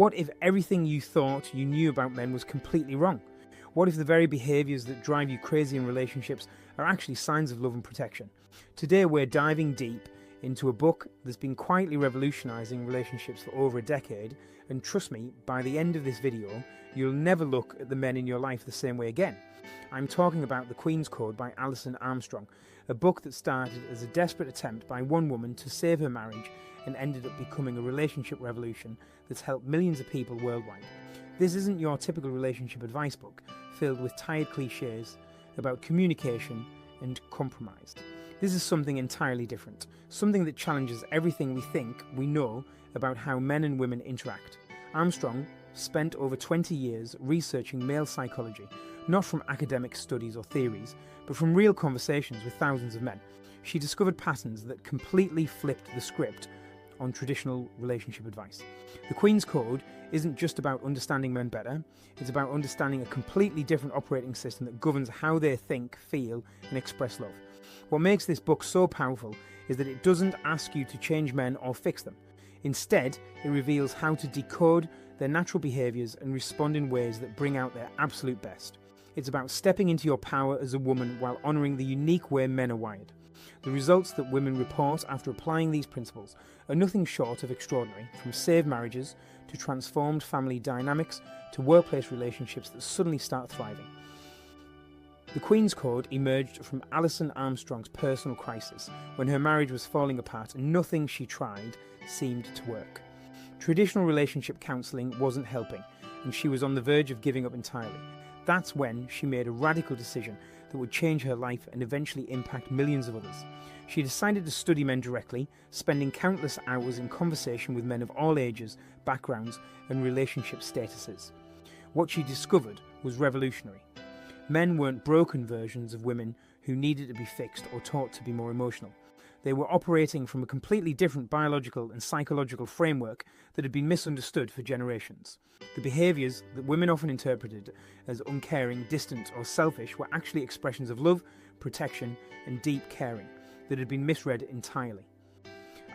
What if everything you thought you knew about men was completely wrong? What if the very behaviours that drive you crazy in relationships are actually signs of love and protection? Today we're diving deep into a book that's been quietly revolutionising relationships for over a decade, and trust me, by the end of this video, you'll never look at the men in your life the same way again. I'm talking about The Queen's Code by Allison Armstrong, a book that started as a desperate attempt by one woman to save her marriage and ended up becoming a relationship revolution that's helped millions of people worldwide. This isn't your typical relationship advice book filled with tired cliches about communication and compromise. This is something entirely different, something that challenges everything we think we know about how men and women interact. Armstrong spent over 20 years researching male psychology, not from academic studies or theories, but from real conversations with thousands of men. She discovered patterns that completely flipped the script on traditional relationship advice. The Queen's Code isn't just about understanding men better, it's about understanding a completely different operating system that governs how they think, feel, and express love. What makes this book so powerful is that it doesn't ask you to change men or fix them. Instead, it reveals how to decode their natural behaviours and respond in ways that bring out their absolute best. It's about stepping into your power as a woman while honouring the unique way men are wired. The results that women report after applying these principles are nothing short of extraordinary, from saved marriages to transformed family dynamics to workplace relationships that suddenly start thriving. The Queen's Code emerged from Allison Armstrong's personal crisis when her marriage was falling apart and nothing she tried seemed to work. Traditional relationship counselling wasn't helping, and she was on the verge of giving up entirely. That's when she made a radical decision that would change her life and eventually impact millions of others. She decided to study men directly, spending countless hours in conversation with men of all ages, backgrounds, and relationship statuses. What she discovered was revolutionary. Men weren't broken versions of women who needed to be fixed or taught to be more emotional. They were operating from a completely different biological and psychological framework that had been misunderstood for generations. The behaviours that women often interpreted as uncaring, distant, or selfish were actually expressions of love, protection, and deep caring that had been misread entirely.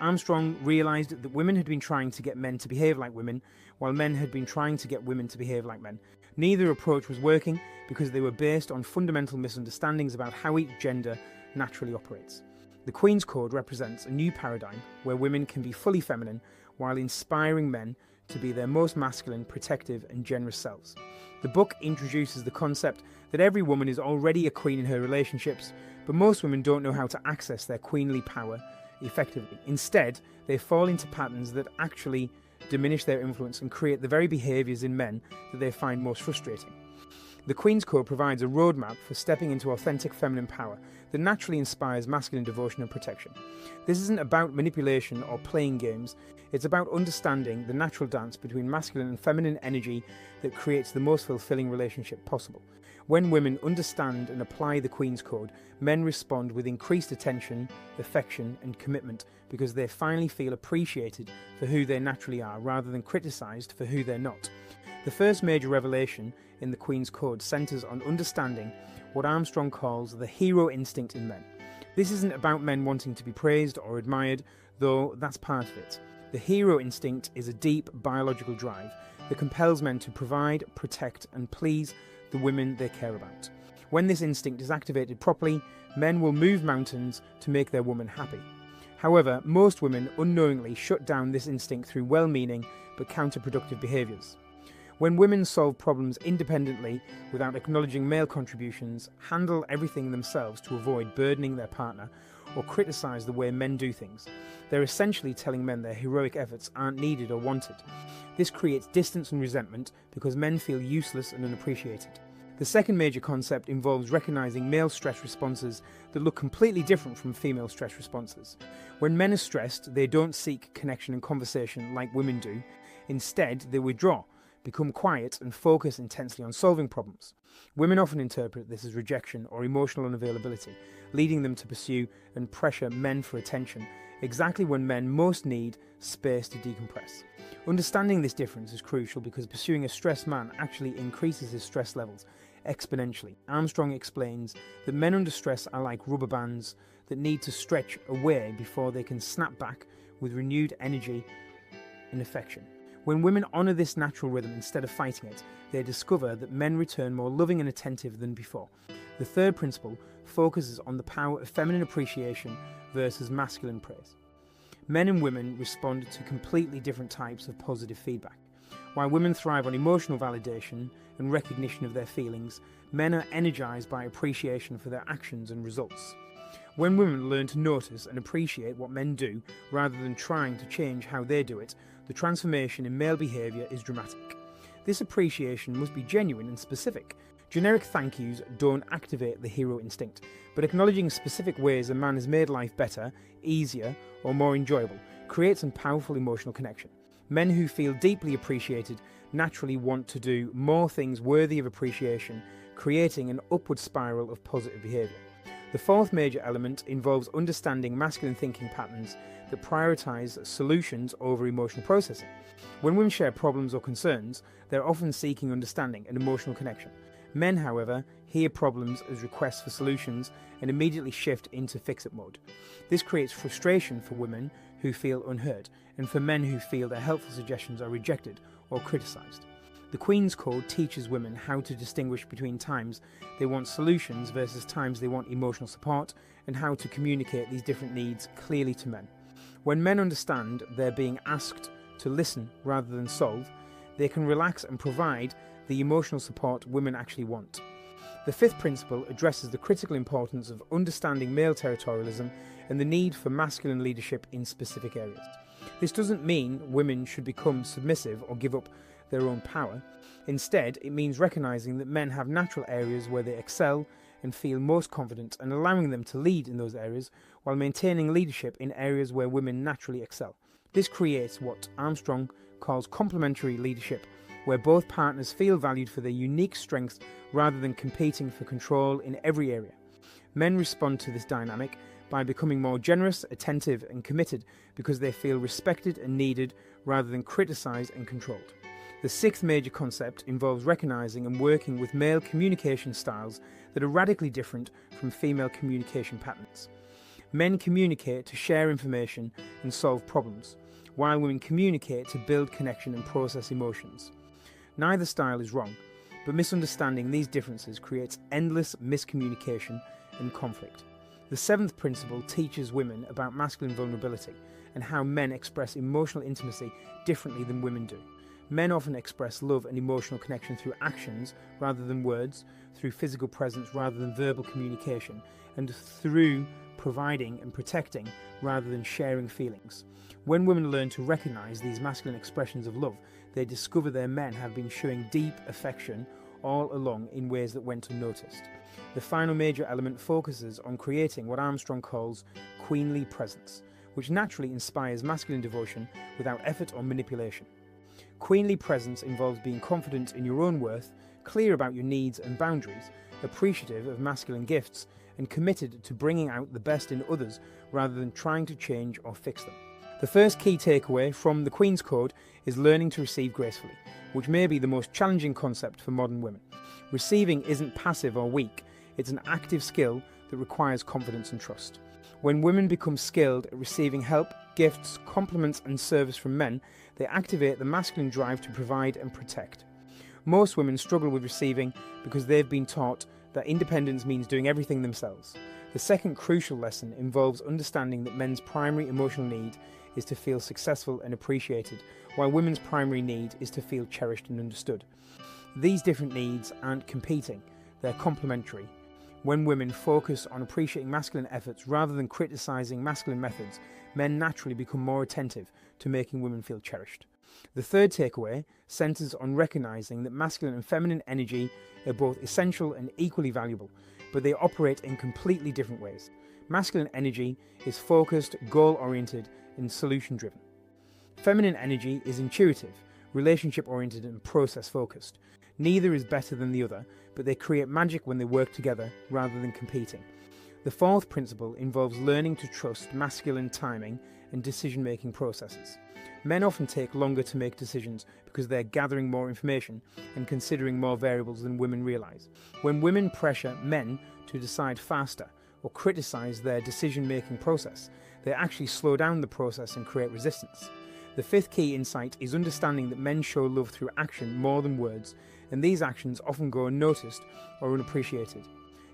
Armstrong realised that women had been trying to get men to behave like women, while men had been trying to get women to behave like men. Neither approach was working because they were based on fundamental misunderstandings about how each gender naturally operates. The Queen's Code represents a new paradigm where women can be fully feminine while inspiring men to be their most masculine, protective, and generous selves. The book introduces the concept that every woman is already a queen in her relationships, but most women don't know how to access their queenly power effectively. Instead, they fall into patterns that actually diminish their influence and create the very behaviours in men that they find most frustrating. The Queen's Code provides a roadmap for stepping into authentic feminine power that naturally inspires masculine devotion and protection. This isn't about manipulation or playing games, it's about understanding the natural dance between masculine and feminine energy that creates the most fulfilling relationship possible. When women understand and apply the Queen's Code, men respond with increased attention, affection, and commitment because they finally feel appreciated for who they naturally are rather than criticised for who they're not. The first major revelation in the Queen's Code centres on understanding what Armstrong calls the hero instinct in men. This isn't about men wanting to be praised or admired, though that's part of it. The hero instinct is a deep biological drive that compels men to provide, protect, and please the women they care about. When this instinct is activated properly, men will move mountains to make their woman happy. However, most women unknowingly shut down this instinct through well-meaning but counterproductive behaviours. When women solve problems independently without acknowledging male contributions, handle everything themselves to avoid burdening their partner, or criticise the way men do things, they're essentially telling men their heroic efforts aren't needed or wanted. This creates distance and resentment because men feel useless and unappreciated. The second major concept involves recognising male stress responses that look completely different from female stress responses. When men are stressed, they don't seek connection and conversation like women do. Instead, they withdraw, become quiet, and focus intensely on solving problems. Women often interpret this as rejection or emotional unavailability, leading them to pursue and pressure men for attention, exactly when men most need space to decompress. Understanding this difference is crucial because pursuing a stressed man actually increases his stress levels exponentially. Armstrong explains that men under stress are like rubber bands that need to stretch away before they can snap back with renewed energy and affection. When women honour this natural rhythm instead of fighting it, they discover that men return more loving and attentive than before. The third principle focuses on the power of feminine appreciation versus masculine praise. Men and women respond to completely different types of positive feedback. While women thrive on emotional validation and recognition of their feelings, men are energised by appreciation for their actions and results. When women learn to notice and appreciate what men do, rather than trying to change how they do it, the transformation in male behaviour is dramatic. This appreciation must be genuine and specific. Generic thank yous don't activate the hero instinct, but acknowledging specific ways a man has made life better, easier, or more enjoyable creates a powerful emotional connection. Men who feel deeply appreciated naturally want to do more things worthy of appreciation, creating an upward spiral of positive behaviour. The fourth major element involves understanding masculine thinking patterns that prioritise solutions over emotional processing. When women share problems or concerns, they're often seeking understanding and emotional connection. Men, however, hear problems as requests for solutions and immediately shift into fix-it mode. This creates frustration for women who feel unheard, and for men who feel their helpful suggestions are rejected or criticised. The Queen's Code teaches women how to distinguish between times they want solutions versus times they want emotional support, and how to communicate these different needs clearly to men. When men understand they're being asked to listen rather than solve, they can relax and provide the emotional support women actually want. The fifth principle addresses the critical importance of understanding male territorialism and the need for masculine leadership in specific areas. This doesn't mean women should become submissive or give up their own power. Instead, it means recognising that men have natural areas where they excel and feel most confident, and allowing them to lead in those areas while maintaining leadership in areas where women naturally excel. This creates what Armstrong calls complementary leadership, where both partners feel valued for their unique strengths rather than competing for control in every area. Men respond to this dynamic by becoming more generous, attentive and committed because they feel respected and needed rather than criticised and controlled. The sixth major concept involves recognising and working with male communication styles that are radically different from female communication patterns. Men communicate to share information and solve problems, while women communicate to build connection and process emotions. Neither style is wrong, but misunderstanding these differences creates endless miscommunication and conflict. The seventh principle teaches women about masculine vulnerability and how men express emotional intimacy differently than women do. Men often express love and emotional connection through actions rather than words, through physical presence rather than verbal communication, and through providing and protecting rather than sharing feelings. When women learn to recognise these masculine expressions of love, they discover their men have been showing deep affection all along in ways that went unnoticed. The final major element focuses on creating what Armstrong calls queenly presence, which naturally inspires masculine devotion without effort or manipulation. Queenly presence involves being confident in your own worth, clear about your needs and boundaries, appreciative of masculine gifts, and committed to bringing out the best in others rather than trying to change or fix them. The first key takeaway from the Queen's Code is learning to receive gracefully, which may be the most challenging concept for modern women. Receiving isn't passive or weak, it's an active skill that requires confidence and trust. When women become skilled at receiving help, gifts, compliments and service from men, they activate the masculine drive to provide and protect. Most women struggle with receiving because they've been taught that independence means doing everything themselves. The second crucial lesson involves understanding that men's primary emotional need is to feel successful and appreciated, while women's primary need is to feel cherished and understood. These different needs aren't competing, they're complementary. When women focus on appreciating masculine efforts rather than criticising masculine methods, men naturally become more attentive to making women feel cherished. The third takeaway centres on recognising that masculine and feminine energy are both essential and equally valuable, but they operate in completely different ways. Masculine energy is focused, goal-oriented and solution-driven. Feminine energy is intuitive, relationship-oriented and process-focused. Neither is better than the other, but they create magic when they work together rather than competing. The fourth principle involves learning to trust masculine timing and decision-making processes. Men often take longer to make decisions because they're gathering more information and considering more variables than women realise. When women pressure men to decide faster or criticise their decision-making process, they actually slow down the process and create resistance. The fifth key insight is understanding that men show love through action more than words, and these actions often go unnoticed or unappreciated.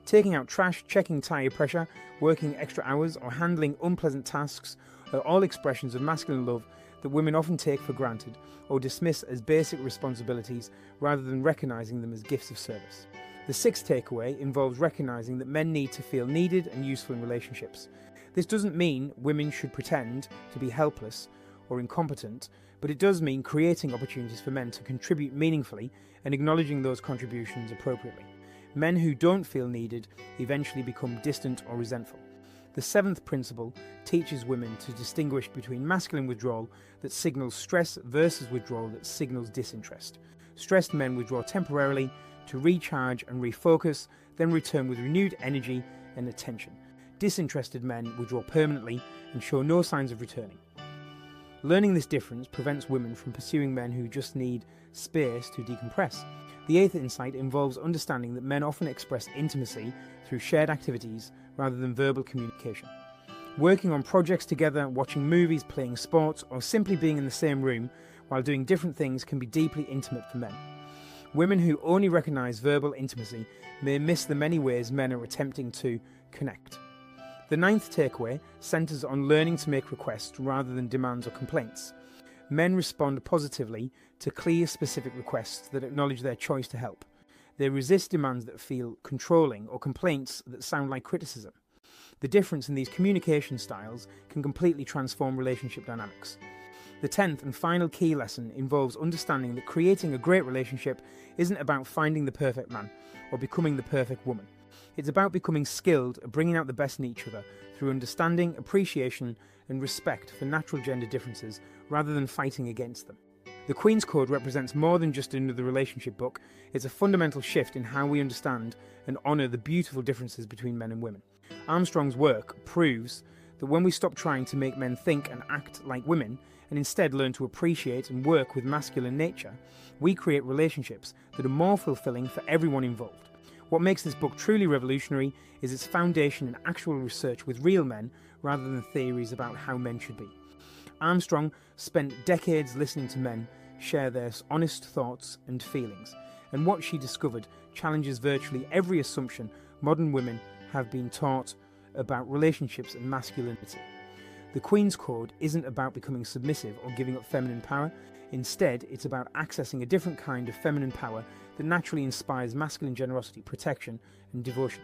Taking out trash, checking tyre pressure, working extra hours, or handling unpleasant tasks are all expressions of masculine love that women often take for granted or dismiss as basic responsibilities rather than recognising them as gifts of service. The sixth takeaway involves recognising that men need to feel needed and useful in relationships. This doesn't mean women should pretend to be helpless or incompetent, but it does mean creating opportunities for men to contribute meaningfully and acknowledging those contributions appropriately. Men who don't feel needed eventually become distant or resentful. The seventh principle teaches women to distinguish between masculine withdrawal that signals stress versus withdrawal that signals disinterest. Stressed men withdraw temporarily to recharge and refocus, then return with renewed energy and attention. Disinterested men withdraw permanently and show no signs of returning. Learning this difference prevents women from pursuing men who just need space to decompress. The eighth insight involves understanding that men often express intimacy through shared activities rather than verbal communication. Working on projects together, watching movies, playing sports, or simply being in the same room while doing different things can be deeply intimate for men. Women who only recognise verbal intimacy may miss the many ways men are attempting to connect. The ninth takeaway centres on learning to make requests rather than demands or complaints. Men respond positively to clear, specific requests that acknowledge their choice to help. They resist demands that feel controlling or complaints that sound like criticism. The difference in these communication styles can completely transform relationship dynamics. The 10th and final key lesson involves understanding that creating a great relationship isn't about finding the perfect man or becoming the perfect woman. It's about becoming skilled at bringing out the best in each other through understanding, appreciation, and respect for natural gender differences rather than fighting against them. The Queen's Code represents more than just another relationship book. It's a fundamental shift in how we understand and honour the beautiful differences between men and women. Armstrong's work proves that when we stop trying to make men think and act like women and instead learn to appreciate and work with masculine nature, we create relationships that are more fulfilling for everyone involved. What makes this book truly revolutionary is its foundation in actual research with real men rather than theories about how men should be. Armstrong spent decades listening to men share their honest thoughts and feelings, and what she discovered challenges virtually every assumption modern women have been taught about relationships and masculinity. The Queen's Code isn't about becoming submissive or giving up feminine power. Instead, it's about accessing a different kind of feminine power that naturally inspires masculine generosity, protection, and devotion.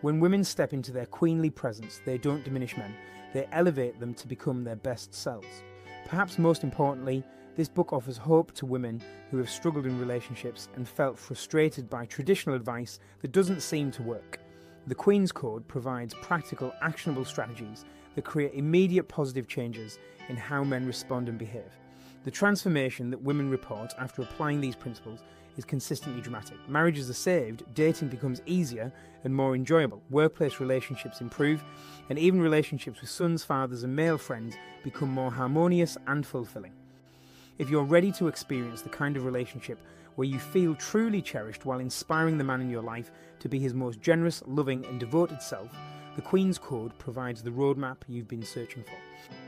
When women step into their queenly presence, they don't diminish men, they elevate them to become their best selves. Perhaps most importantly, this book offers hope to women who have struggled in relationships and felt frustrated by traditional advice that doesn't seem to work. The Queen's Code provides practical, actionable strategies that create immediate positive changes in how men respond and behave. The transformation that women report after applying these principles is consistently dramatic. Marriages are saved, dating becomes easier and more enjoyable, workplace relationships improve, and even relationships with sons, fathers, and male friends become more harmonious and fulfilling. If you're ready to experience the kind of relationship where you feel truly cherished while inspiring the man in your life to be his most generous, loving, and devoted self, the Queen's Code provides the roadmap you've been searching for.